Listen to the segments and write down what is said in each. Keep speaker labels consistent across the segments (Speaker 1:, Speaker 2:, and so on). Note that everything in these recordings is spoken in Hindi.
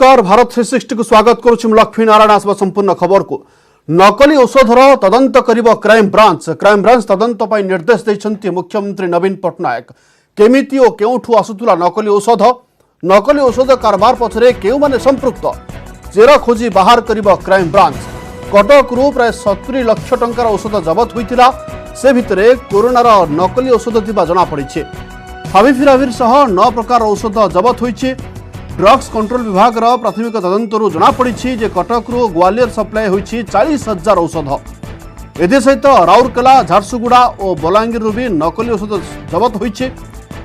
Speaker 1: नमस्कार भारत 360 को स्वागत करुछु लक्ष्मी नारायण आसवा संपूर्ण खबर को नकली औषधर तदंत करिबो क्राइम ब्रांच तदंत पई निर्देश दैछन्ती मुख्यमंत्री नवीन पट्टनायक केमिति ओ केउठु आसुतुला नकली औषध कारबार पछरे केउ माने संपृक्त चेरा खोजी बाहर करिबो क्राइम ब्रांच कटकरू प्राय 70 लाख टंकार औषध जबत होइतिला से भितरे कोरोनार नकली औषध थिबा जणा पड़िछे फाविपिराविर सह 9 प्रकार औषध जबत होइछे ड्रग्स कंट्रोल विभाग प्राथमिक तदंतरू जनापड़ी जे कटकरू ग्वालियर सप्लाय होइछि 40,000 औषध एसहित राउरकेला झारसुगुड़ा और बलांगीर भी नकली औषध जबत होइछि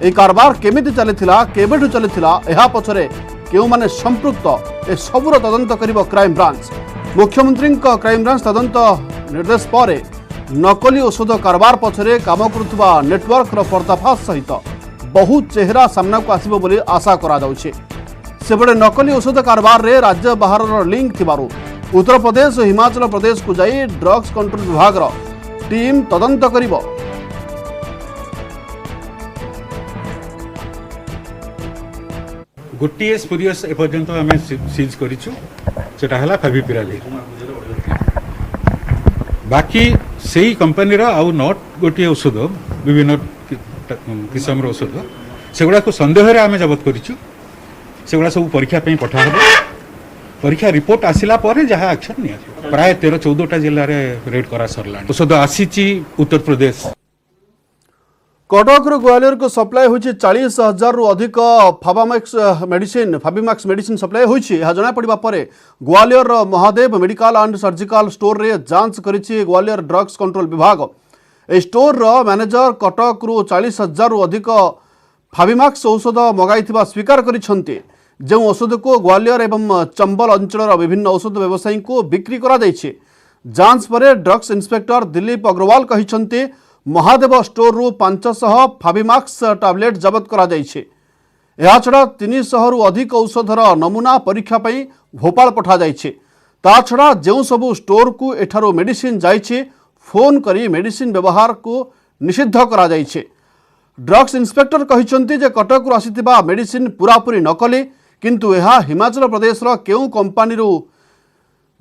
Speaker 1: ए कारबार केमिति चलिथिला केबेठु चलिथिला एहा पछरे केउ माने संपृक्त ए सबुर तदंत करिबो क्राइम ब्रांच मुख्यमंत्री क्राइम ब्रांच तदंत निर्देश पर नकली औषध कारबार पछरे काम करुवा नेटवर्क पर्दाफाश सहित बहु चेहरा सामना को आसिबो बोली आशा करा जाउछि सेबड़े नकली औषध कारबार रे राज्य बाहर लिंक थिबारु उत्तर प्रदेश और हिमाचल प्रदेश को जाई ड्रग्स कंट्रोल विभाग टीम तदंत करिबो
Speaker 2: गोटे स्पुरियस एपर्यंत आम सीज करिछु सेटा हला फाविपिराविर बाकी सेही कंपनी रा आउ नॉट गोटे औषध विभिन्न किस्म औषध सेगुड़ा को संदेह रे आम जबत करिछु सेगुड़ा सब परीक्षा पे पठा हो परीक्षा रिपोर्ट आसिला पर जहाँ एक्शन निया प्राय 13-14 जिले में रेड करा सरला औषध आसी उत्तर प्रदेश
Speaker 1: कटक ग्वालियर को सप्लाय होइछि 40,000 रु अधिक फाबिमैक्स मेडिसिन सप्लाय होइछि यह जना पड़िबा परे Gwalior Mahadev medical and surgical store रे जांच करिछि ग्वालियर ड्रग्स कंट्रोल विभाग ए स्टोर रो मैनेजर कटक रु 40,000 रु अधिक फाबिमैक्स औषध मगाइथिबा स्वीकार करिसंती जो औषध को ग्वालियर एवं चंबल अंचल विभिन्न औषध व्यवसायी को बिक्री करा जाइछे जांच पर ड्रग्स इंस्पेक्टर दिलीप अग्रवाल कहिसंती महादेव स्टोर रु 500 फाबिमैक्स टैबलेट जबत करा जाइछे एहा छड़ा 300 रु अधिक औषधर नमूना परीक्षा पई भोपाल पठा जाइछे ता छड़ा जो सबु स्टोर को एठारो मेडिसिन जाइछे फोन करी मेडिसिन व्यवहार को निषिद्ध करा जाइछे ड्रग्स इंस्पेक्टर कहिसंती जे कटक रु आसीतिबा मेडिसिन पूरापूरी नकली किंतु यह हिमाचल प्रदेश केउ कंपानी रो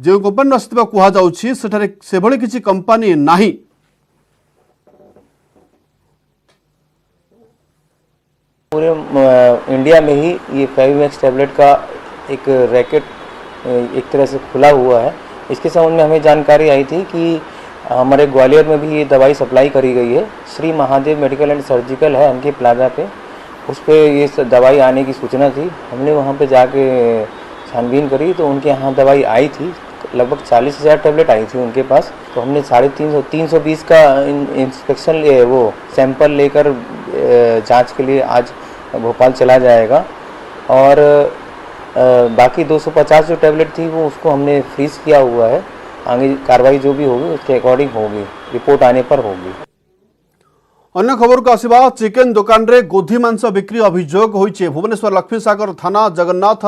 Speaker 1: जो कंपानी आसीतिबा कुहा जाउछि सेठारे सेभଳି किछि कंपानी नाही
Speaker 3: पूरे इंडिया में ही ये फाइवमैक्स टैबलेट का एक रैकेट एक तरह से खुला हुआ है। इसके संबंध में हमें जानकारी आई थी कि हमारे ग्वालियर में भी ये दवाई सप्लाई करी गई है। Shri Mahadev medical and surgical है एमके प्लाजा पे, उस पर ये दवाई आने की सूचना थी। हमने वहाँ पे जाके छानबीन करी तो उनके यहाँ दवाई आई थी, लगभग 40,000 टैबलेट आई थी उनके पास। तो हमने 320 का इंस्पेक्शन वो सैंपल लेकर जांच के लिए आज भोपाल चला जाएगा और बाकी 250 जो टैबलेट थी वो उसको हमने फ्रीज किया हुआ है। आगे कार्रवाई जो भी होगी उसके अकॉर्डिंग होगी, रिपोर्ट आने पर होगी।
Speaker 1: अन्य खबर को आसिबा चिकेन दुकान रे गोधी मांस बिक्री अभियोग होइछे। भुवनेश्वर लक्ष्मीसागर थाना जगन्नाथ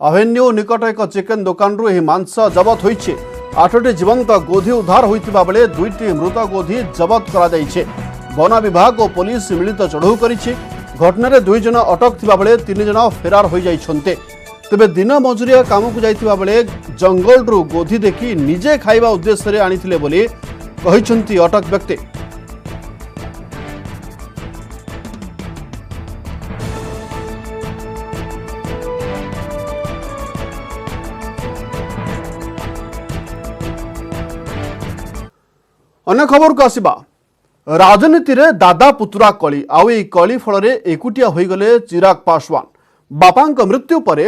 Speaker 1: अवेन्यू निकट एक चिकेन दुकान रु मांस जबत होइछे। 8टी जीवंत गोधी उद्धार होइतिबा बेले 2टी मृत गोधी जबत करा जाइछे। वन विभाग और पुलिस मिलित चढ़ऊ करिछे। घटना 2 जन अटक थिबा बेले 3 जन फेरार हो जाइछन्ते। तेबे दिन मजुरिया काम को जाइतिबा बेले जंगल रु गोधी देखि निजे खाइबा उद्देश्य रे आनिथिले बोली कहिछन्ती अटक व्यक्ति। अन्य खबर को आसिबा राजनीति रे दादा पुतुरा कली आउ ए कली फल एकुटिया हो गले चिराग पासवान। बापा मृत्यु पर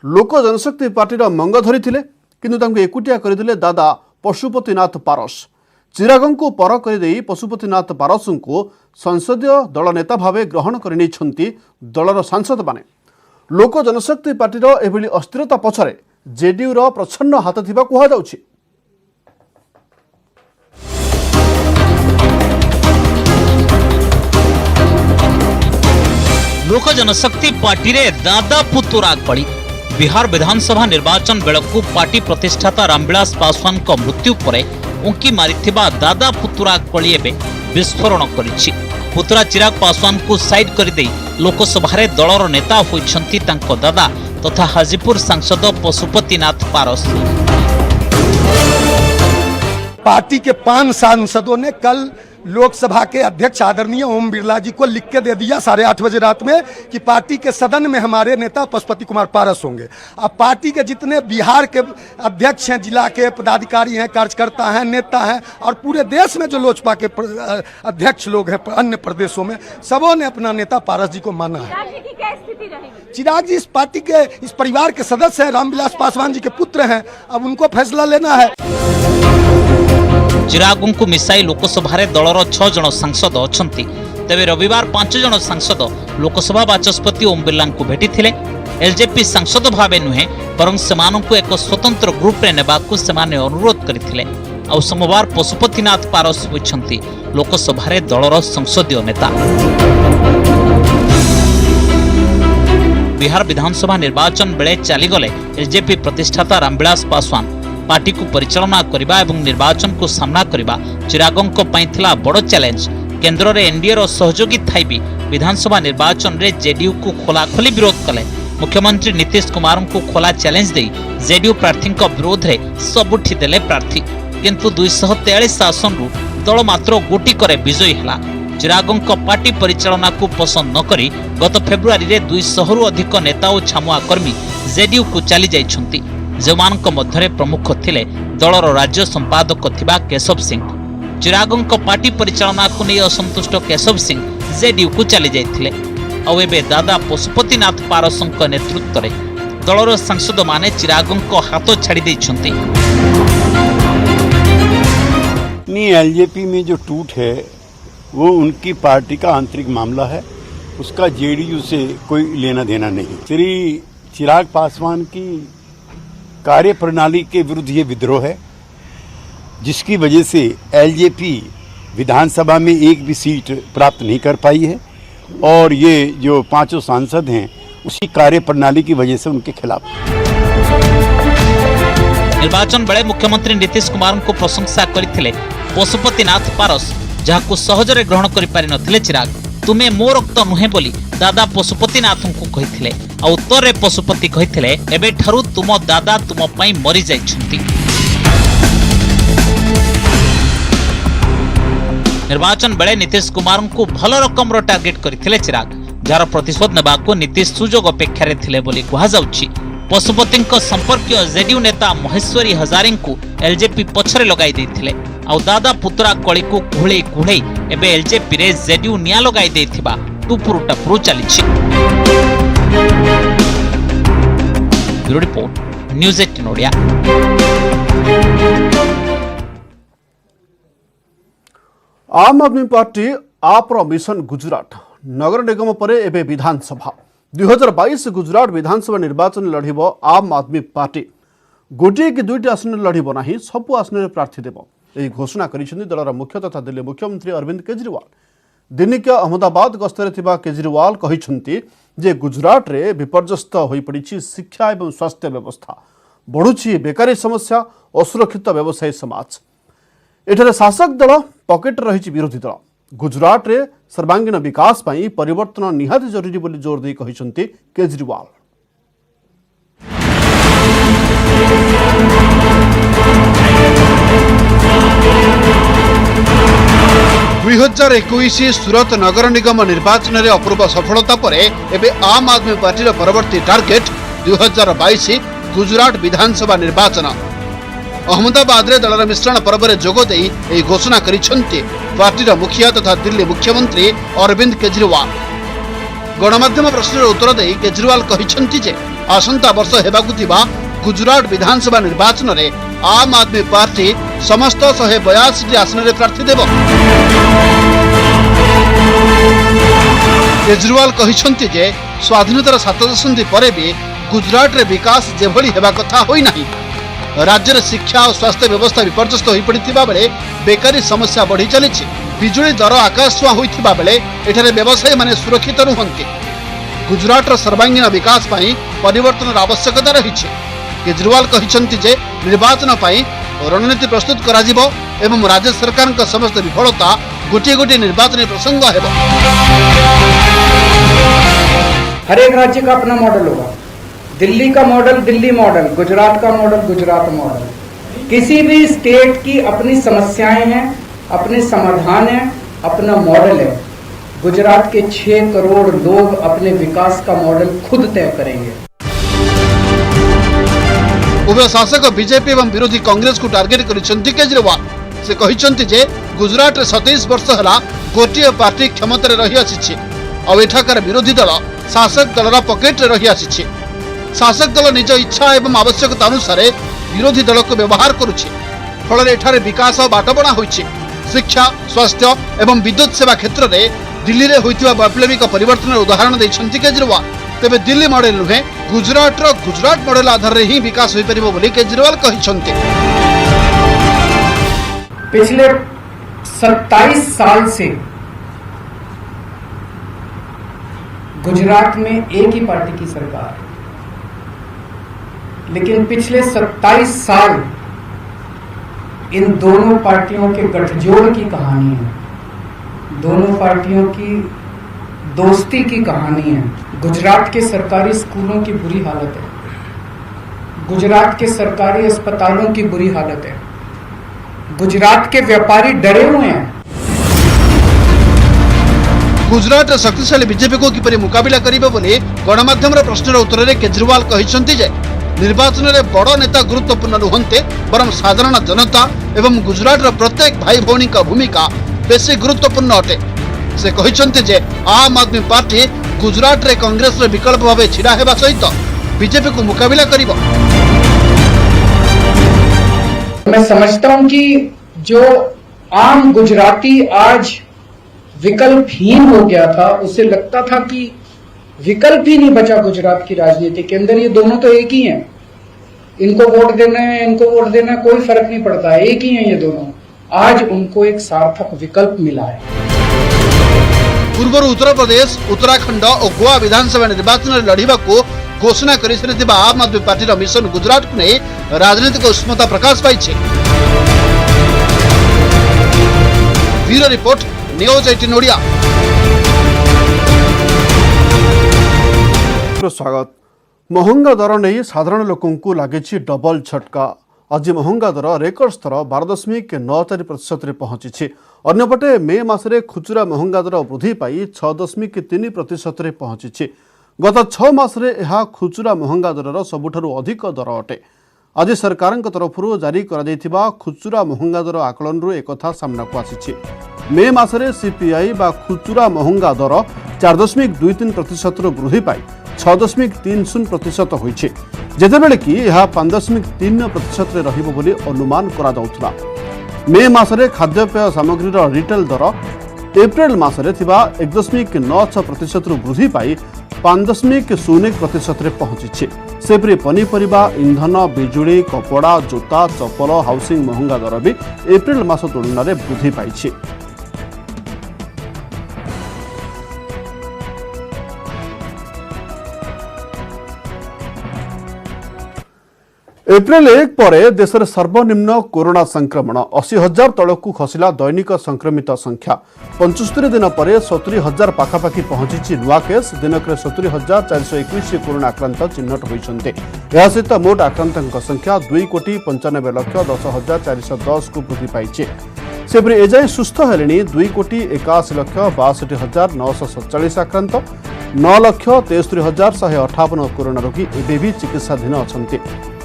Speaker 1: लोक जनशक्ति पार्टी मंग धरी किंतु एकुटिया करथिले दादा पशुपतिनाथ पारस। चिराग को पर कर पशुपतिनाथ पारस को संसदीय दल नेता भावे ग्रहण कर दलर सांसद माने। लोक जनशक्ति पार्टी एभली अस्थिरता पछरे जेडीयू प्रच्छन्न हाथ थिबा कुहा जाउछि।
Speaker 4: लोक जनशक्ति पार्टी रे दादा पुतुरा कली। बिहार विधानसभा निर्वाचन बेलकु पार्टी प्रतिष्ठाता रामविलास पासवान को मृत्यु पर उंकी मारिथिबा दादा पुतुरा कली एबे विस्फोरण करिछि। पुतुरा चिराग पासवान को साइड कर दे लोकसभा दलर नेता होइछन्ति तांको दादा तथा हाजीपुर सांसद पशुपतिनाथ पारस।
Speaker 5: पार्टी के 5 सांसदों ने कल लोकसभा के अध्यक्ष आदरणीय ओम बिरला जी को लिख के दे दिया 8:30 बजे रात में कि पार्टी के सदन में हमारे नेता पशुपति कुमार पारस होंगे। अब पार्टी के जितने बिहार के अध्यक्ष हैं, जिला के पदाधिकारी हैं, कार्यकर्ता हैं, नेता हैं और पूरे देश में जो लोजपा के अध्यक्ष लोग हैं अन्य प्रदेशों में, सबों ने अपना नेता पारस जी को माना है। चिराग जी इस पार्टी के, इस परिवार के सदस्य हैं, रामविलास पासवान जी के पुत्र हैं। अब उनको फैसला लेना है।
Speaker 4: चिरागଙ୍କୁ मिसाई लोकसभा दलर 6 जन सांसद अछंती। तेबे रविवार 5 जन सांसद लोकसभा बाचस्पति ओम बिरला को भेटिथिले। एलजेपी सांसद भावे नुहे बरं सेमानंकु एक स्वतंत्र ग्रुप रे नेबाकु सेमाने अनुरोध करिथिले। आ सोमवार पशुपतिनाथ पारस होइछंती लोकसभा दलर संसदीय नेता। बिहार विधानसभा निर्वाचन बेले चलीगले एलजेपी प्रतिष्ठाता रामविलास पासवान पार्टी को परिचालना करने और निर्वाचन को सामना करने चिरागों थिला बड़ चैलेंज। केंद्र में एनडीए रो सहयोगी थाई भी विधानसभा निर्वाचन रे जेडीयू को खोलाखोली विरोध कले। मुख्यमंत्री नीतीश कुमार को खोला चैलेंज दे जेडीयू प्रार्थी विरोध में सबुठी देले प्रार्थी, किंतु 243 आसन रु दल मात्र गोटी करे विजयी हैला। चिरागों पार्टी परिचालना को पसंद न करी गत फेब्रुआरी रे 200 रु अधिक नेता और छामुआ कर्मी जेडीयू को चली जाइछंती। जोमानक मध्यरे प्रमुख थिले दलर राज्य संपादक थिबा केशव सिंह। चिरागों पार्टी परिचालना को नहीं असंतुष्ट केशव सिंह जेडीयू को चली जाइथिले। आ एबे दादा पशुपतिनाथ पारसंक नेतृत्व में दलर सांसद माने चिरागों हाथ छाड़ी दैछंती।
Speaker 6: एलजेपी में जो टूट है वो उनकी पार्टी का आंतरिक मामला है, उसका जेडीयू से कोई लेना देना नहीं। श्री चिराग पासवान की कार्य प्रणाली के विरुद्ध ये विद्रोह है, जिसकी वजह से एलजेपी विधानसभा में एक भी सीट प्राप्त नहीं कर पाई है और ये जो 5 सांसद हैं उसी कार्य प्रणाली की वजह से उनके खिलाफ।
Speaker 4: निर्वाचन बेले मुख्यमंत्री नीतीश कुमार को प्रशंसा करथिले पशुपतिनाथ पारस, जहां सहजरे ग्रहण करि पारि नथिले चिराग। तुमे मो रक्त नुहे बोली दादा पशुपतिनाथ को कहिथिले। आ उत्तर रे पशुपति कहिथिले एबे ठारू तुम दादा तुम पई मरि जाइछंती। निर्वाचन बेले नीतीश कुमार को भल रकम टार्गेट करथिले चिराग, जार प्रतिशोध नेबाको नीतीश सुजोग अपेक्षा रे थिले बोली कहा जाउछि। पशुपति संपर्कीय जेडीयू नेता महेश्वरी हजारी को एलजेपी पछरे लगाई देथिले। आ दादा पुतरा कली को कुहले कुहले एबे एलजेपी रे जेडीयू निया लगाई देथिबा टुपुरु टपुरु चलिछि। Bureau report news 18 Odia.
Speaker 1: Aam Aadmi Party आप्र मिशन गुजरात नगर निगम पर एबे विधानसभा 2022 गुजरात विधानसभा निर्वाचन लड़िब आम आदमी पार्टी। गोटे कि 2टी आसन लड़िब नहीं, सबु आसन प्रार्थी देव। यही घोषणा करिसेंती दलर मुख्य तथा दिल्ली मुख्यमंत्री अरविंद केजरीवाल। दिनिकिया अहमदाबाद गस्तरे थिबा केजरीवाल कहिसेंती जे गुजरात रे विपर्यस्त होई पड़िछि शिक्षा एवं स्वास्थ्य व्यवस्था, बढ़ुछि बेकारी समस्या, असुरक्षित व्यवसायी समाज। एठारे शासक दल पकेट रही विरोधी दल। गुजरात रे सर्वांगीण विकास पाई परिवर्तन निहाती जरूरी बोली जोर दे कहिसेंती केजरीवाल। 2021 सूरत नगर निगम निर्वाचन में अपूर्व सफलता पर एबे आम आदमी पार्टी परवर्ती टार्गेट 2022 गुजरात विधानसभा निर्वाचन। अहमदाबाद रे दलर मिश्रण पर्व में जोगदे यह घोषणा करिसेंती पार्टी मुखिया तथा दिल्ली मुख्यमंत्री अरविंद केजरीवाल। गणमाध्यम प्रश्नर उत्तर दे केजरीवाल कहिसेंती जे आसंता वर्ष हेबाकु थिबा गुजरात विधानसभा निर्वाचन में आम आदमी पार्टी समस्त 182 आसन में प्रार्थी देव। केजरीवाल कहिसेंती जे स्वाधीनतार 7 दशंधि पर भी गुजरात रे विकास जेभली हेबा कथा होई नाही। राज्य शिक्षा और स्वास्थ्य व्यवस्था विपर्यस्त हो पड़ता बेले बेकारी समस्या बढ़ी चली। बिजुली दर आकाश छुआ होता बेले एठारे व्यवसायी माने सुरक्षित नुहंती। गुजरात सर्वांगीण विकास पाई परिवर्तन आवश्यकता रही। केजरीवाल कहिसेंती जे निर्वाचन पाई रणनीति प्रस्तुत करा जिवो एवं राज्य सरकार का समस्त विफलता गोटे गोटे निर्वाचन प्रसंग हेबो।
Speaker 7: हर एक राज्य का अपना मॉडल होगा। दिल्ली का मॉडल दिल्ली मॉडल, गुजरात का मॉडल गुजरात मॉडल। किसी भी स्टेट की अपनी समस्याएं हैं, अपने समाधान हैं, अपना मॉडल है। गुजरात के 6 करोड़ लोग अपने विकास का मॉडल खुद तय करेंगे।
Speaker 1: उभय शासक बीजेपी एवं विरोधी कांग्रेस को टार्गेट करिसेंती केजरीवाल। से कहिसेंती जे गुजरात रे 27 वर्ष हला गोटिए पार्टी क्षमता रे रही आछि आ एठाकार विरोधी दल शासक दलर पॉकेट रे रही आछि। शासक दल निज इच्छा एवं आवश्यकता अनुसार विरोधी दल को व्यवहार करुछि। फल एठारे विकास बाटबणा होइछि। शिक्षा, स्वास्थ्य एवं विद्युत सेवा क्षेत्र में दिल्ली रे होइतिबा वैप्लविक परिवर्तन उदाहरण दैछंती केजरीवाल। तेबे दिल्ली मॉडल नुहे गुजरात मॉडल आधार रे ही विकास होई परिबो बोली केजरीवाल कहिसंती।
Speaker 7: पिछले 27 साल से गुजरात में एक ही पार्टी की सरकार है, लेकिन पिछले 27 साल इन दोनों पार्टियों के गठजोड़ की कहानी है, दोनों पार्टियों की दोस्ती की कहानी है। गुजरात के सरकारी स्कूलों की बुरी हालत है, गुजरात के सरकारी अस्पतालों की बुरी हालत है, गुजरात के व्यापारी डरे हुए हैं।
Speaker 1: गुजरात शक्तिशाली बीजेपी को किपरि मुकाबिला करिबे बोली गणमाध्यम प्रश्नर उत्तर में केजरीवाल कहिसंती जे निर्वाचन में बड़ नेता गुरुत्वपूर्ण नुहंते, बरं साधारण जनता एवं गुजरात प्रत्येक भाई भौणी का भूमिका बेसी गुरुत्वपूर्ण अटे। से कहिसंती जे आम आदमी पार्टी गुजरात रे कांग्रेस रे विकल्प भाव छिड़ा हेबा सहित बीजेपी को मुकाबिला करिबो।
Speaker 7: मैं समझता हूं कि जो आम गुजराती आज विकल्पहीन हो गया था, उसे लगता था कि विकल्प ही नहीं बचा गुजरात की राजनीति के अंदर, ये दोनों तो एक ही हैं, इनको वोट देना है, इनको वोट देना है, कोई फर्क नहीं पड़ता, एक ही हैं ये दोनों। आज उनको एक सार्थक विकल्प मिला है।
Speaker 1: पूर्व उत्तर प्रदेश, उत्तराखंड और गोवा विधानसभा निर्वाचन लड़िबा को घोषणा कर आम आदमी पार्टी मिशन गुजरात को नहीं राजनीतिक उष्मता प्रकाश पाई। Bureau report, news 18 Odia. स्वागत। महंगा दर नहीं साधारण लोकों को लगे डबल झटका। आज महंगा दर रेकर्ड स्तर 12.94% पहुंची। अन्यपटे मे मासरे खुचरा महंगा दर वृद्धि पाई 6.3% पहुंची। गत 6 मासरे यह खुचरा महंगा दरर सबुठारु अधिक दर अटे। आज सरकार तरफ जारी करा खुचरा महंगा दर आकलन एक सामना को आसी। मे मासरे सीपीआई बा खुचरा महंगा दर 4.23% वृद्धि पाई 6.30% होइछे, जेतेबेले कि यह 5.3% रहिबो बोली अनुमान करा जाउथला। मे मासरे खाद्यपेय सामग्रीर रिटेल दर एप्रिल मासरे थिबा 1.96% वृद्धि पाई 5.01% पहुंची। सेपरी पनीपरिबा, इंधन, बिजुली, कपड़ा, जोता, चप्पल, हाउसिंग महंगा दर भी एप्रिल मास तुलना रे वृद्धि पाई। एप्रिल 1 पर देश में सर्वनिम्न कोरोना संक्रमण 80,000 तलक खसला। दैनिक संक्रमित संख्या 75 दिन पर 70,000 पाखापाखि पहुंची। नुआ केस दिनक 70,421 कोरोना आक्रांत चिन्हट होती। यह सहित मोट आक्रांतों संख्या 2,95,10,410 को वृद्धि पाई। सेपरी एजाए सुस्थ हेले 2,81,62,947 आक्रांत, 9,63,158 कोरोना रोगी एबे भी चिकित्साधीन अच्छा।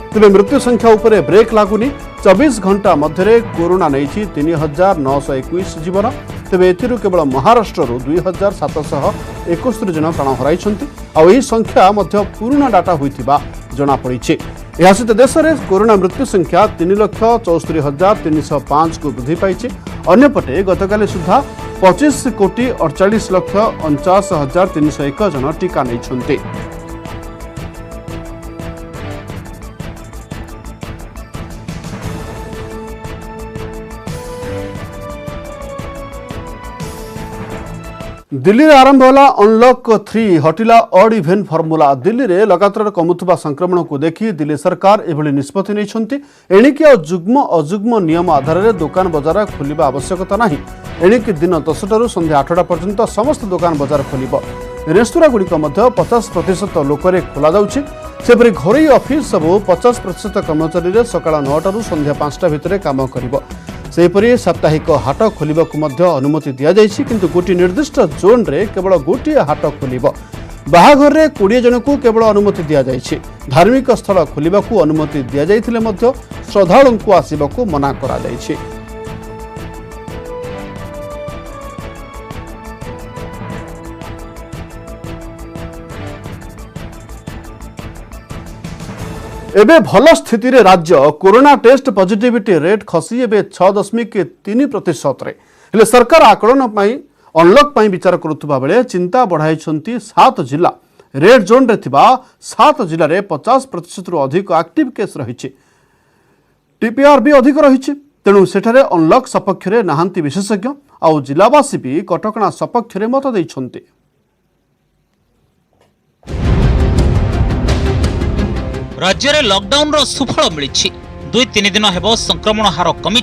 Speaker 1: तेज मृत्यु संख्या उपरे ब्रेक लगुनि। 24 घंटा मध्य कोरोना नहीं 3,921 जीवन। तेज एथिरु केवल महाराष्ट्र 2,761 जन प्राण हराई। यह संख्या पुराना डाटा होता जमापड़ी। यह सहित देश में कोरोना मृत्यु संख्या 3,64,305 को वृद्धि पाई। अन्यपटे गतकाली सुधा 25,48,49,301 जन टीका नहीं। दिल्ली रे आरंभ होला अनलॉक 3 हटिला ऑड इवेन फॉर्मूला। दिल्ली रे लगातार कमुथुबा संक्रमण को देखी दिल्ली सरकार एभली निष्पत्ति नैछंती। एणिकी जुग्म अजुग्म नियम आधार रे दुकान बजार खोलिबा आवश्यकता नाही। एणिकी दिन 10 टारू संध्या 8टा पर्यंत समस्त दुकान बजार खोलिबो। रेस्तोरां गुड़िक 50% लोकरे खोला जाउछि। सेपरि घरोई ऑफिस सब 50% कर्मचारी सकाळ 9 संध्या 5टा भितर काम करिबो। सेपरि साप्ताहिक हाट खोलिबाकू मध्य अनुमति दिया जायछि, किंतु गोटी निर्दिष्ट जोन रे केवल गोटी हाट खोलिबो। बाहाघर रे 20 जन को केवल अनुमति दिया जायछि। धार्मिक स्थल खोलिबाकू अनुमति दिया जायथिले मध्य श्रद्धालुओं को आसिबाकू मना करा जायछि। एबे भल स्थिति रे राज्य कोरोना टेस्ट पॉजिटिविटी रेट खसी एबे 6.3% रे। हेले सरकार आकलन पई अनलॉक पई विचार करुवा बेले चिंता बढ़ाई 7 जिला रेड जोन रे थिबा 7 जिला रे 50% रु अधिक एक्टिव केस रही। टीपीआर भी अधिक रही, तेणु सेठारे अनलॉक सपक्ष रे नाहांती विशेषज्ञ आउ जिलावासी भी कटकणा सपक्ष रे मत दैछन्ते।
Speaker 4: राज्य में लॉकडाउन रो सुफल मिली। 2-3 दिन हेबो संक्रमण हार कमी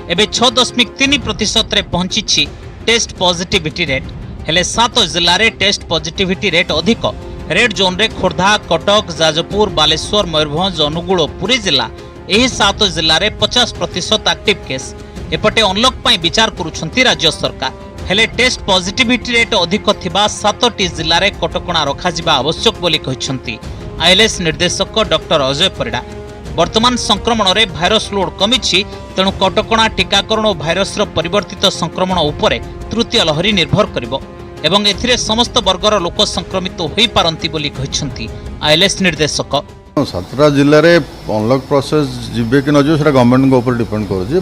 Speaker 4: एबे 6.3% रे पहुंची टेस्ट पॉजिटिविटी रेट। हेले 7 जिल्ला रे टेस्ट पॉजिटिविटी रेट अधिक। रेड जोन रे खोर्धा, कटक, जाजपुर, बालेश्वर, मयूरभंज, अनुगुल और पुरी जिला एही 7 जिल्ला रे 50% एक्टिव केस। एपटे अनलॉक पई विचार करूछंती राज्य सरकार। हेले टेस्ट पॉजिटिविटी रेट अधिक थिबा 7टी जिल्ला रे कटकणा रखा जिबा आवश्यक बोली कहिसंती आईएलएस निर्देशक डॉक्टर अजय परिडा। वर्तमान संक्रमण रे भाइरस लोड कमी, तेणु कटकणा टीकाकरण और भाइरस परिवर्तित संक्रमण उपरे तृतीय लहरी निर्भर करिबो एवं एथिरे समस्त वर्गर लोक संक्रमित होई पारंती बोली कहिसंती आईएलएस निर्देशक।
Speaker 8: 7टा जिले में अनलॉक प्रोसेस जीवे कि न जीवे सेटा गवर्नमेंट को ऊपर डिपेंड करुचे,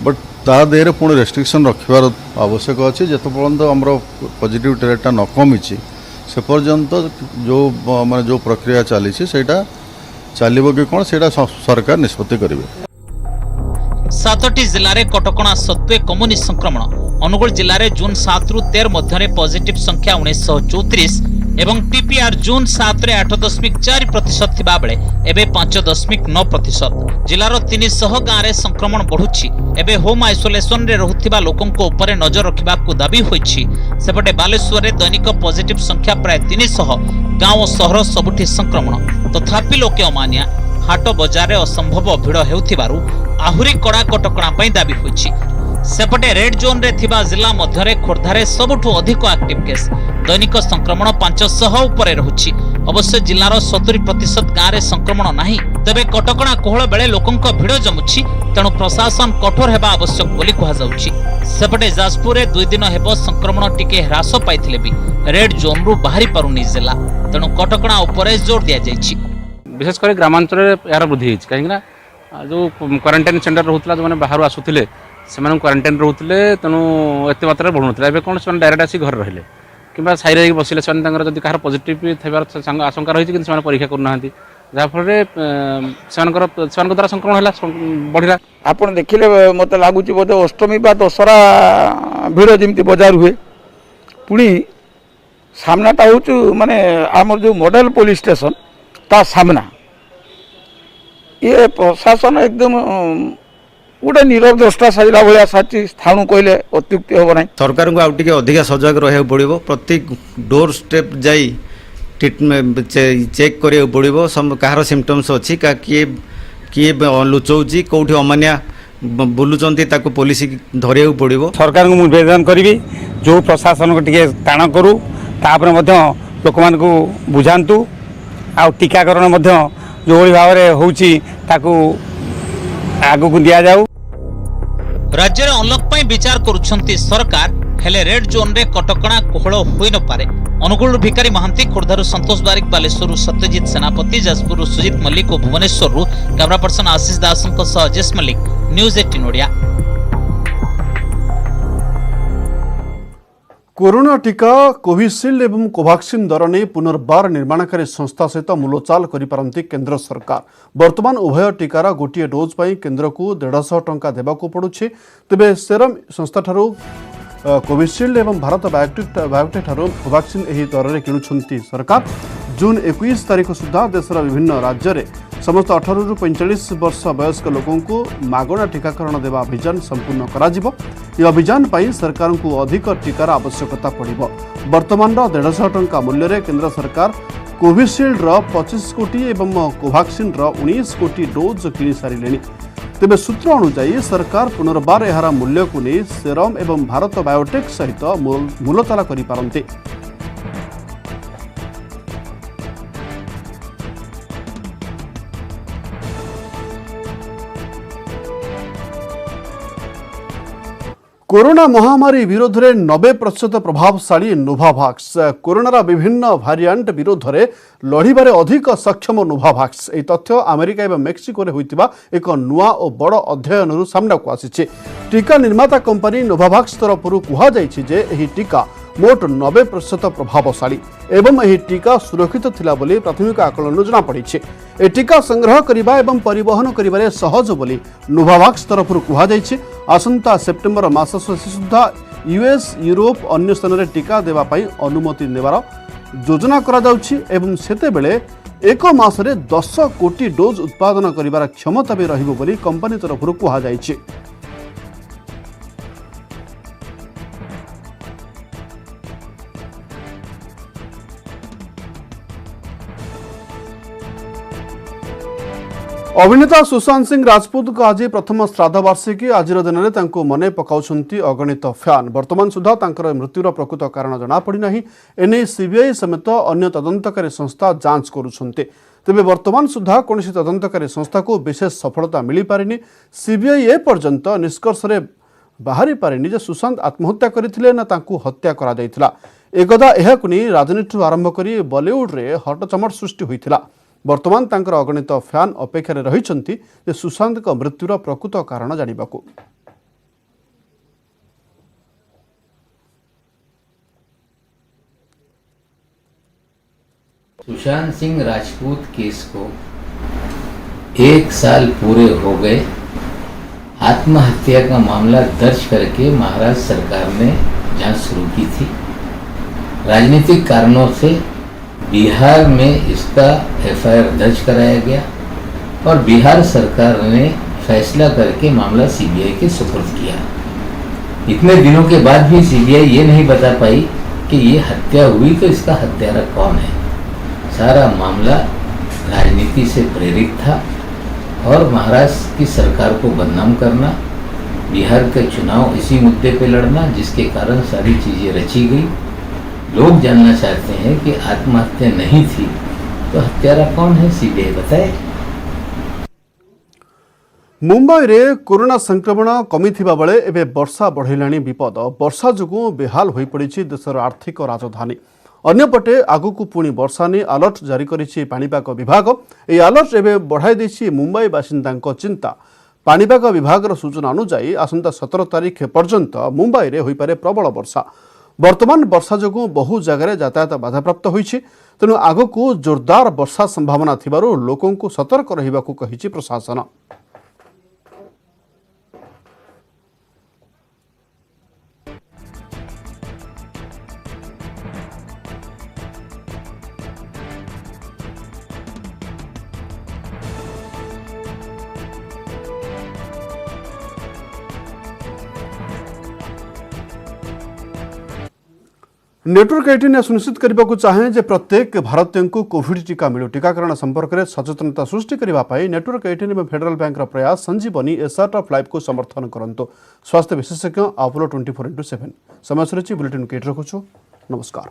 Speaker 8: बट ता देहरे पुणी रेस्ट्रिक्शन रखिबार आवश्यक अछि। जेते पर्यंत हमरो पॉजिटिविटी रेटटा न कमी से पर्यंत जो माने जो प्रक्रिया चली सेटा चलिबो कि कोन सेटा सरकार निष्पत्ति करिवे।
Speaker 4: 7टी जिल्ला रे कटकणा सत्वे कमुनी संक्रमण। अनुगुल जिल्ला रे जून 7 रु 13 मध्य पॉजिटिव संख्या 1934 एवं टीपीआर जून 7 रे 8.4% थिबा बेले एबे 5.9%। जिल्लार 300 गाँ रे संक्रमण बढ़ुछि। एबे होम आइसोलेशन रे रहुथिबा लोकंको ऊपर नजर रखिबाकू दाबी होइछि। सेपटे बालेश्वर रे दैनिक पॉजिटिव संख्या प्राय 300, गाँव और सहर सबुठी संक्रमण। तथापि लोके अमानिया हाट बजार असंभव भिड़ हेउथिबारु आहुरी कड़ा कटकणा पई दाबी होइछि। सेपटे रेड जोन रे थिबा जिला मध्यरे खोर्धारे सबुठु अधिक एक्टिव केस। दैनिक संक्रमण 500 उपरे रहुछि। अवश्य जिल्लार 70% गाँ रे संक्रमण नाही, तबे कटकणा कोहळ बेले लोकंक भिड़ जमुछि, तेणु प्रशासन कठोर हेबा आवश्यक बोली कहा जाउछि। सेपटे जाजपुर रे 2 दिन हेबो संक्रमण टिके ह्रास पाइथिले भी रेड जोन रु बाहरी पारुनी जिला, तेणु कटकणा उपरे जोर दिया जाइछि।
Speaker 9: विशेषकर ग्रामांचल यार वृद्धि कहीं जो क्वारंटाइन सेंटर रोला जो मैंने बाहर आसुले से क्वारंटाइन रोते तेणु एत मात्रा बढ़ुना एवं कौन से डायरेक्ट आसी घर रहिले कि साइड बसिले जब कह पॉजिटिव थोड़ा आशंका रही कि परीक्षा करना जहाँफल द्वारा संक्रमण है बढ़ला।
Speaker 10: आप देखिले मत लगुच बोधे अष्टमी बा दशहरा भिड़ जमी बजार हुए पुणी सामनाटा हूँ माने आम जो मॉडल पुलिस स्टेशन ता सामना ये प्रशासन एकदम गोटे नीरव द्रष्टा साजिला भाया साची स्थाणु कहले अत्युक्ति हम ना।
Speaker 11: सरकार को आउटे अधिक सजग रहा पड़ो। प्रत्येक डोर स्टेप जाई ट्रिटमेंट चेक करा पड़ो। कहार सिम्पटम्स अच्छी किए किए लुचाऊँ कौटी अमानिया बुलूंट पुलिस धरिया पड़ो।
Speaker 10: सरकार को निवेदन करी जो प्रशासन को टिके ताण करूँ लोक मान बुझातु आ टीकाकरण जो भाव में होगू दि जाऊ।
Speaker 4: राज्य में अनलॉक पई विचार करुछंती सरकार, हेले रेड जोन रे कटकणा कोहळ होई न पारे। अनुगुल भिकारी महांती, खोर्धारू संतोष बारिक, बालेश्वर सत्यजित सेनापति, जाजपुर सुजित मल्लिक और भुवनेश्वर कैमरा पर्सन आशीष दासंक सह अजेश मल्लिक, न्यूज 18 ओडिया।
Speaker 1: कोरोना टीका कोविशील्ड एवं कोवाक्सिन दर नहीं पुनर्बार निर्माणकारी संस्था सहित मूलचाल करिपारंती केंद्र सरकार। वर्तमान उभय टीकार गोटे डोज पर केंद्र को 150 टंका देवाक पड़ुछि। तेबे सेरम संस्था ठारू कोविशील्ड एवं भारत बायोटेक ठारू कोवाक्सिन एही दर में किणुछंती सरकार। जून 21 तारीख सुधा देशर विभिन्न राज्य में समस्त 18 रु 45 वर्ष वयस्क लोकों को मागणा टीकाकरण देवा अभियान संपूर्ण करा अभियान पर सरकार को अधिक टीकार आवश्यकता पड़ो। वर्तमान 150 टंका मूल्य केंद्र सरकार कोविशील्ड 25 कोटी एवं कोवाक्सिन 19 कोटी डोज किनी सारे। तेबे सूत्र अनुसार सरकार पुनर्बार यार मूल्य को नहीं सेरम एवं भारत बायोटेक सहित मूलतला करिपारन्ते। कोरोना महामारी विरोध में 90% प्रभावशाली नोभावैक्स कोरोनार विभिन्न भारिएंट विरोध में लड़ाई अधिक सक्षम नोभावैक्स यह तथ्य अमेरिका और मेक्सिको में होता एक नुआ और बड़ अध्ययन सामना को आसी। टीका निर्माता कंपनी नोभावैक्स तरफ कहुई टीका मोट 90% प्रभावशाली एवं यह टीका सुरक्षित थिला बोली प्राथमिक आकलन जनापड़ी। ए टीका संग्रह करने एवं परिवहन कर सहज बोली नोभावैक्स तरफ कहुई। आसंता सेप्टेम्बर मास सुधा यूएस यूरोप अन्य स्थान में टीका देवाई अनुमति नेबार योजना एवं सेतेबेले एक मासरे 10 कोटी डोज उत्पादन करिवार क्षमता भी रहिबो बोली कंपनी तरफ कहुई। अभिनेता सुशांत सिंह राजपूत को आज प्रथम श्राद्ध वार्षिकी आज दिन में मन पकाउछंती अगणित फैन। वर्तमान सुधा तांकर मृत्युर प्रकृत कारण जनापड़ी नहीं। एने सीबीआई समेत अन्य तदंतकारी संस्था जांच करुछंते। तेबे वर्तमान सुधा कौन तदंतकारी संस्था को विशेष सफलता मिल पारिनी। सीबीआई ए पर्यंत निष्कर्ष रे बाहरी पारिनी जे सुशांत आत्महत्या करथिले ना तांकू हत्या करा दैथिला। एकदा एहाकु नै राजनीति आरंभ करी बॉलीवुड रे हटचमट सृष्टि होइथिला। वर्तमान तांकर अगणित फैन अपेक्षा रहिछंती जे सुशांत का मृत्युर प्रकृत कारण जानिबाकू।
Speaker 12: सुशांत सिंह राजपूत केस को 1 साल पूरे हो गए। आत्महत्या का मामला दर्ज करके महाराष्ट्र सरकार ने जांच शुरू की थी। राजनीतिक कारणों से बिहार में इसका एफआईआर दर्ज कराया गया और बिहार सरकार ने फैसला करके मामला सीबीआई के सुपुर्द किया। इतने दिनों के बाद भी सीबीआई ये नहीं बता पाई कि ये हत्या हुई तो इसका हत्यारा कौन है। सारा मामला राजनीति से प्रेरित था और महाराष्ट्र की सरकार को बदनाम करना, बिहार के चुनाव इसी मुद्दे पे लड़ना, जिसके कारण सारी चीज़ें रची गई। लोग जानना चाहते हैं कि आत्महत्या नहीं थी तो हत्यारा कौन है, सीबीआई बताए।
Speaker 1: मुंबई रे कोरोना संक्रमण कमी थिबा बेले एबे वर्षा बढ़िलाणी विपद। वर्षा जोगु बेहाल होई पड़िछि देशर आर्थिक राजधानी। अन्यपटे आगुकू पुणी वर्षा ने अलर्ट जारी करिछि पाणीपाग विभाग। ए अलर्ट एबे बढ़ाई दैछि मुंबई बासिंदांको चिंता। पाणीपाग विभागर सूचना अनुसार आसंता 17 तारीख पर्यंत मुंबई रे होई पारे प्रबल वर्षा। वर्तमान वर्षा जोगु बहु जगह यातायात बाधाप्राप्त होइछि। तेणु आगकू जोरदार वर्षा संभावना थिबारु लोकों को सतर्क रहिबाकू कहिछि प्रशासन। नेटवर्क 18 सुनिश्चित करने को चाहे जे प्रत्येक भारतीय को कोविड टीका मिलू। टीकाकरण संपर्क में सचेतनता सृष्टि करने नेटवर्क 18 में फेडरल बैंक प्रयास संजीवनी एसआर्ट ऑफ लाइफ को समर्थन करंतु। स्वास्थ्य विशेषज्ञ आपोलो 24/7 समय बुलेटिन केट रखुछु। नमस्कार।